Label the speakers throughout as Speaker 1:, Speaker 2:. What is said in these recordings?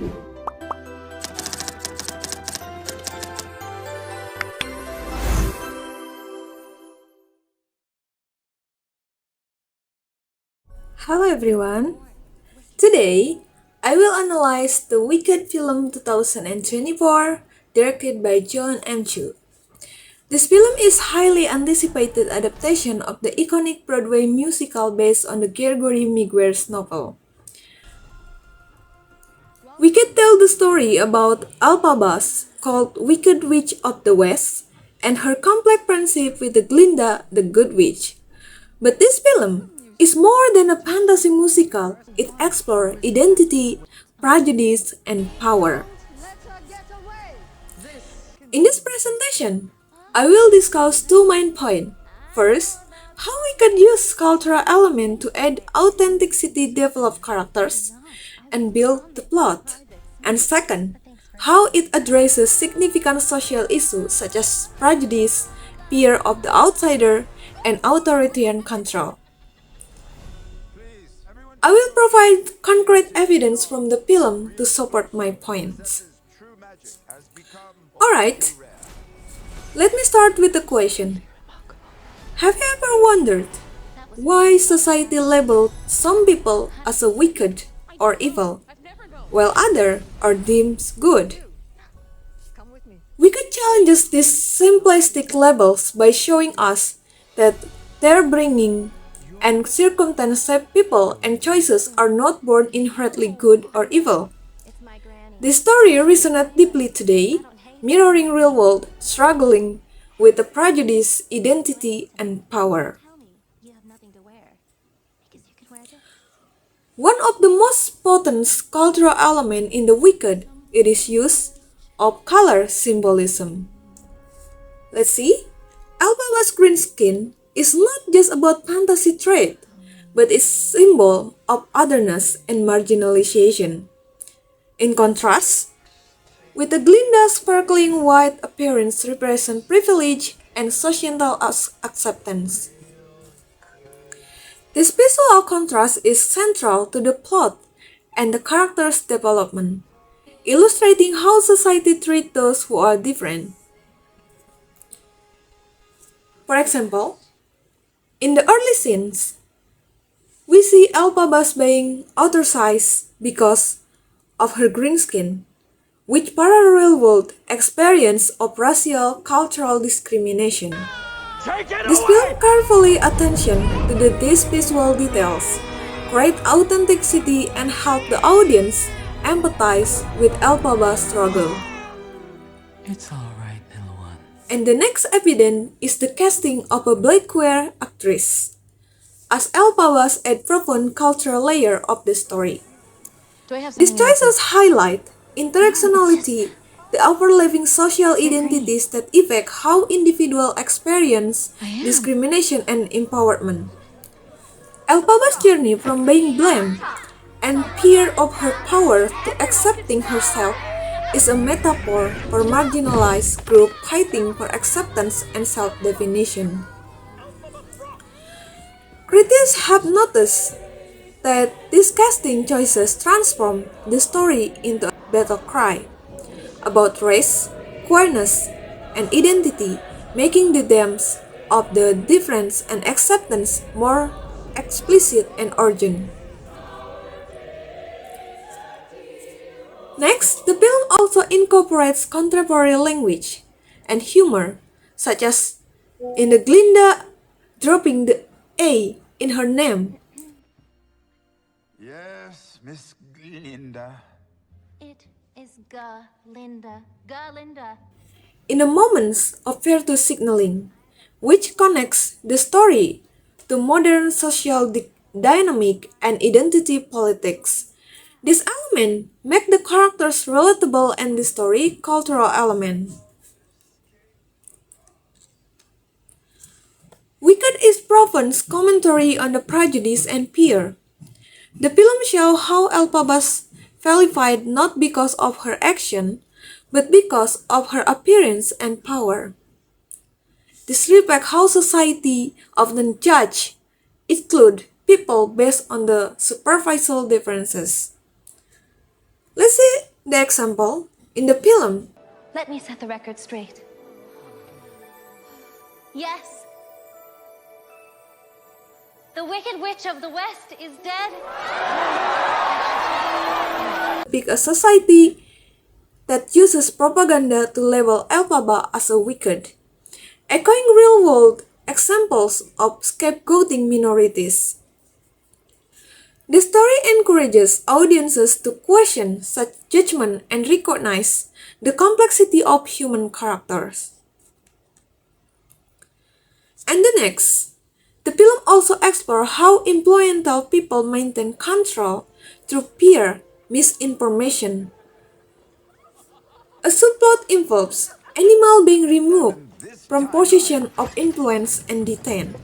Speaker 1: Hello everyone. Today, I will analyze the Wicked film 2024 directed by John M. Chu. This film is highly anticipated adaptation of the iconic Broadway musical based on the Gregory Miguer's novel. Wicked tells the story about Elphaba, called Wicked Witch of the West, and her complex friendship with the Glinda, the Good Witch. But this film is more than a fantasy musical. It explores identity, prejudice, and power. In this presentation, I will discuss two main points. First, how we can use cultural elements to add authenticity, develop characters, and build the plot. And second, how it addresses significant social issues such as prejudice, fear of the outsider, and authoritarian control. I will provide concrete evidence from the film to support my points. Alright, let me start with the question. Have you ever wondered why society labeled some people as a wicked or evil, while others are deemed good? Wicked challenges these simplistic labels by showing us that their bringing and circumstance shape people and choices are not born inherently good or evil. This story resonates deeply today, mirroring real-world struggling with the prejudice, identity, and power. One of the most potent cultural elements in the Wicked is its use of color symbolism. Let's see. Elphaba's green skin is not just about fantasy trait, but is symbol of otherness and marginalization. In contrast, with the Glinda's sparkling white appearance represent privilege and societal acceptance. This visual contrast is central to the plot and the character's development, illustrating how society treats those who are different. For example, in the early scenes, we see Elphaba being ostracized because of her green skin, which parallel world experience of racial cultural discrimination. This film carefully attention to these visual details, create authenticity and help the audience empathize with Elphaba's struggle.
Speaker 2: It's alright, little one.
Speaker 1: And the next evidence is the casting of a black queer actress, as Elphaba add profound cultural layer of the story. These choices highlight intersectionality, the overlapping social identities that affect how individuals experience discrimination and empowerment. Elphaba's journey from being blamed and fear of her power to accepting herself is a metaphor for marginalized group fighting for acceptance and self-definition. Critics have noticed that these casting choices transform the story into a battle cry about race, queerness, and identity, making the themes of the difference and acceptance more explicit and urgent. Next, the film also incorporates contemporary language and humor, such as in the Glinda dropping the A in her name.
Speaker 3: Yes, Miss Glinda.
Speaker 4: It is Galinda. Galinda.
Speaker 1: In the moments of virtue signaling, which connects the story to modern social dynamic and identity politics. This element make the characters relatable and the story cultural element. Wicked is profound commentary on the prejudice and fear. The film shows how Elphaba vilified not because of her action, but because of her appearance and power. This reflects how society often judge, include people based on the superficial differences. Let's see The example in the film,
Speaker 4: Let me set the record straight. Yes. The Wicked Witch of the West is dead.
Speaker 1: depict a society that uses propaganda to label Elphaba as a wicked, echoing real-world examples of scapegoating minorities. The story encourages audiences to question such judgment and recognize the complexity of human characters. And the next, the film also explores how influential people maintain control through fear, misinformation. A subplot involves animal being removed from position of influence and detained.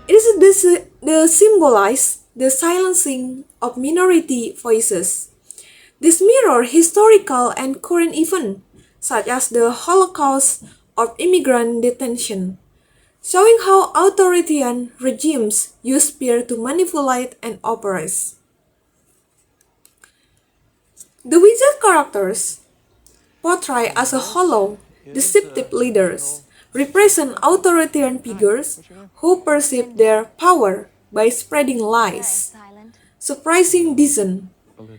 Speaker 1: It is the symbolize the silencing of minority voices. This mirror historical and current events, such as the Holocaust or immigrant detention, showing how authoritarian regimes use fear to manipulate and oppress. The wizard characters, portrayed as a hollow, deceptive leaders, represent authoritarian figures who perceive their power by spreading lies, suppressing dissent.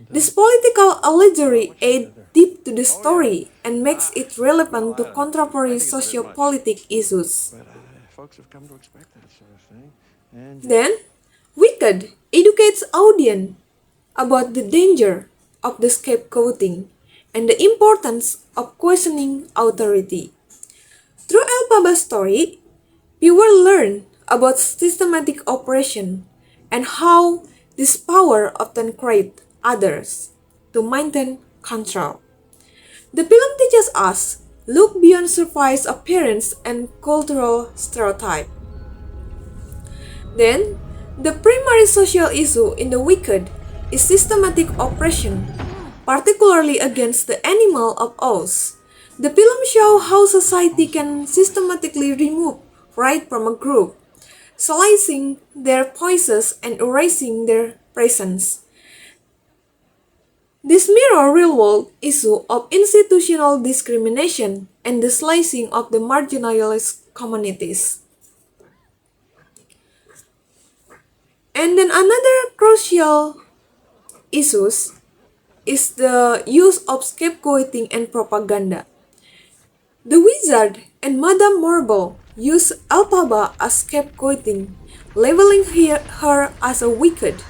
Speaker 1: This political allegory adds deep to the story and makes it relevant to contemporary socio-politic issues.
Speaker 5: Folks have come to expect that sort of thing. And
Speaker 1: Then, Wicked educates audience about the danger of the scapegoating and the importance of questioning authority. Through Elphaba's story, viewers learn about systematic oppression and how this power often creates others to maintain control. The film teaches us look beyond surface appearance and cultural stereotype. Then, the primary social issue in The Wicked is systematic oppression, particularly against the animal of Oz. The film shows how society can systematically remove right from a group, silencing their voices and erasing their presence. This mirrors real-world issue of institutional discrimination and the slicing of the marginalized communities. And then another crucial issue is the use of scapegoating and propaganda. The wizard and Madame Marble use Elphaba as scapegoating, labeling her as a wicked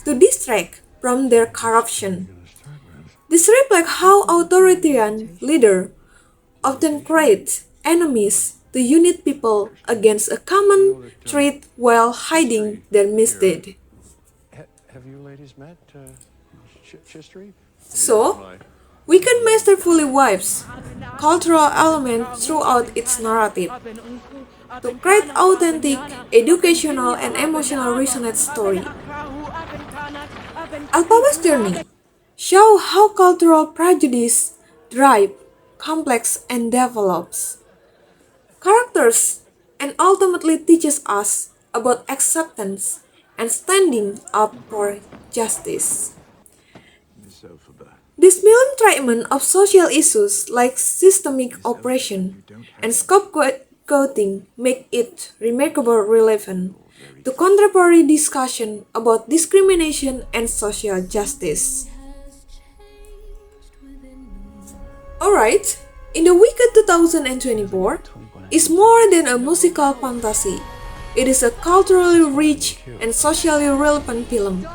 Speaker 1: to distract from their corruption. This reflects how authoritarian leaders often create enemies to unite people against a common threat while hiding their misdeed.
Speaker 5: have you ladies met Chistery?
Speaker 1: So, Wicked masterfully weaves cultural elements throughout its narrative to create authentic, educational, and emotional resonant story. Elphaba's journey shows how cultural prejudice drives, complex, and develops characters and ultimately teaches us about acceptance and standing up for justice.
Speaker 3: Miss Elphaba.
Speaker 1: This film treatment of social issues like systemic oppression and scapegoating make it remarkably relevant to contemporary discussion about discrimination and social justice. Alright, in The Wicked 2024 is more than a musical fantasy. It is a culturally rich and socially relevant film.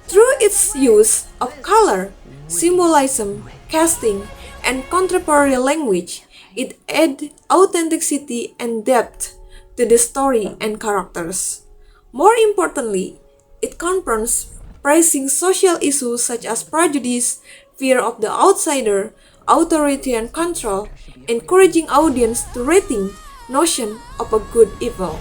Speaker 1: Through its use of color, symbolism, casting, and contemporary language, it adds authenticity and depth to the story and characters. More importantly, it confronts pressing social issues such as prejudice, fear of the outsider, authoritarian control, encouraging audience to rethink notion of a good evil.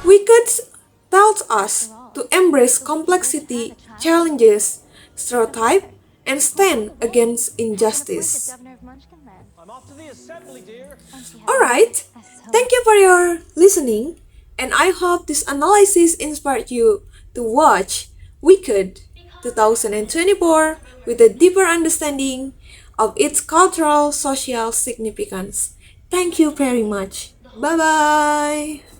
Speaker 1: Wicked tells us to embrace complexity, challenges, stereotype, and stand against injustice.
Speaker 4: Governor of Munchkinland.
Speaker 1: Alright, thank you for your listening, and I hope this analysis inspired you to watch Wicked 2024 with a deeper understanding of its cultural social significance. Thank you very much. Bye bye.